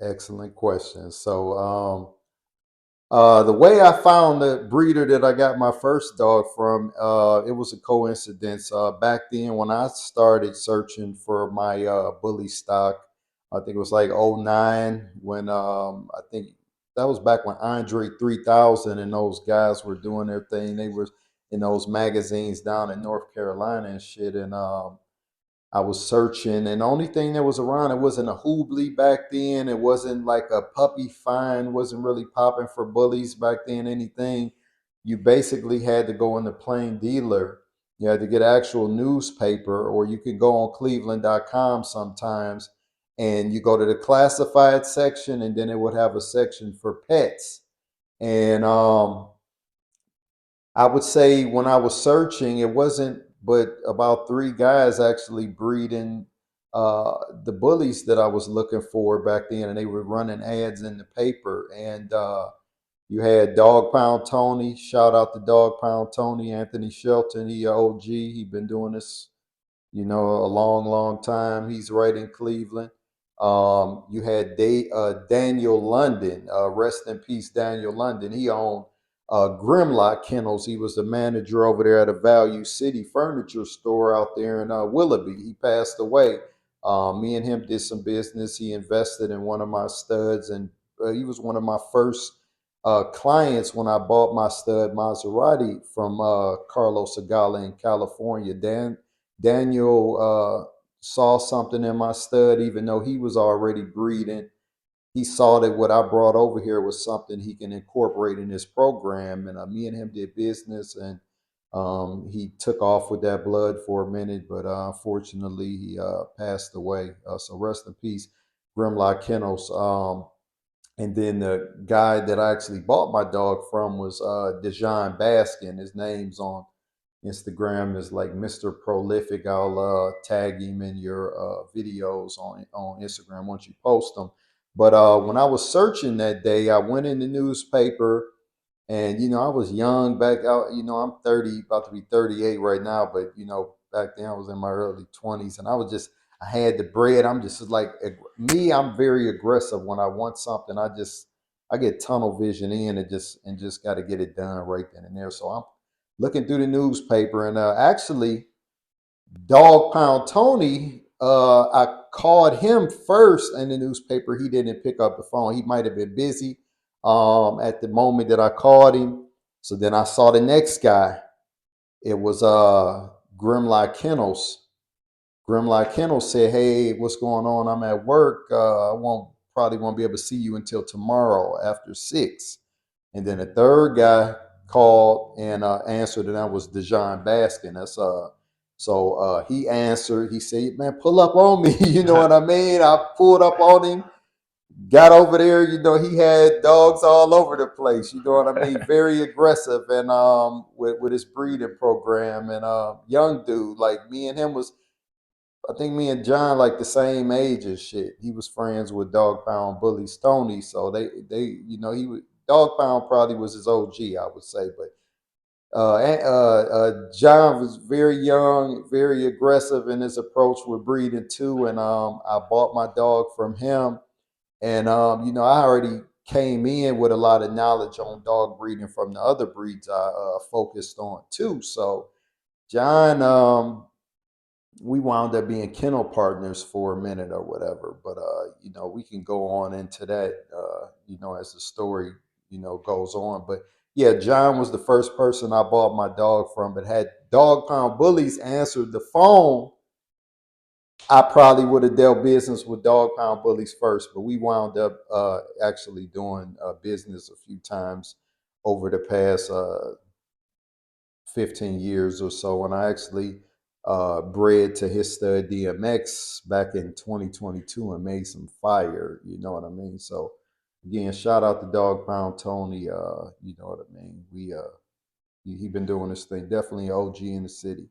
Excellent question. The way I found the breeder that I got my first dog from, it was a coincidence. Back then, when I started searching for my bully stock, I think it was like '09 when I think that was back when Andre 3000 and those guys were doing their thing. They were in those magazines down in North Carolina and shit. And I was searching, and the only thing that was around, it wasn't a Hoobly back then. It wasn't like a puppy find, wasn't really popping for bullies back then, anything. You basically had to go in the plain dealer. You had to get actual newspaper, or you could go on cleveland.com sometimes, and you go to the classified section, and then it would have a section for pets. And I would say when I was searching, it wasn't but about three guys actually breeding the bullies that I was looking for back then, and they were running ads in the paper. And you had Dog Pound Tony. Shout out to Dog Pound Tony, Anthony Shelton. He a OG. He been doing this, a long, long time. He's right in Cleveland. You had Daniel London, rest in peace, Daniel London. He owned Grimlock Kennels. He was the manager over there at a Value City furniture store out there in Willoughby. He passed away. Me and him did some business. He invested in one of my studs, and he was one of my first clients when I bought my stud Maserati from Carlos Agala in California. Daniel saw something in my stud, even though he was already breeding. He saw that what I brought over here was something he can incorporate in his program. And me and him did business, and he took off with that blood for a minute, but unfortunately he passed away. So rest in peace, Grimlock Kennels. And then the guy that I actually bought my dog from was Dejan Baskin. His name's on Instagram is like Mr. Prolific. I'll tag him in your videos on Instagram once you post them. But when I was searching that day, I went in the newspaper, and I was young back out. I'm 30, about to be 38 right now, but back then I was in my early 20s, and I had the bread. I'm just like me. I'm very aggressive when I want something. I get tunnel vision in and just got to get it done right then and there. So I'm looking through the newspaper, and actually, Dog Pound Tony, I called him first in the newspaper. He didn't pick up the phone. He might have been busy at the moment that I called him. So then I saw the next guy. It was Grimlock Kennels. Grimlock Kennels said, "Hey, what's going on? I'm at work. I probably won't be able to see you until tomorrow after 6." And then a third guy called and answered, and that was Dejan Baskin. So he answered. He said, "Man, pull up on me." You know what I mean? I pulled up on him, got over there. He had dogs all over the place. You know what I mean? Very aggressive, and with his breeding program, and young dude like me and him was. I think me and John like the same age and shit. He was friends with Dog Pound Bully Stoney, so he was Dog Pound probably was his OG, I would say. But John was very young, very aggressive in his approach with breeding too, and I bought my dog from him, and I already came in with a lot of knowledge on dog breeding from the other breeds I focused on too. So John, we wound up being kennel partners for a minute or whatever, but we can go on into that as the story goes on. But yeah, John was the first person I bought my dog from, but had Dog Pound Bullies answered the phone, I probably would have dealt business with Dog Pound Bullies first. But we wound up actually doing business a few times over the past 15 years or so. And I actually bred to his stud DMX back in 2022 and made some fire. You know what I mean? So again, shout out to Dog Pound Tony. You know what I mean? He been doing this thing. Definitely OG in the city.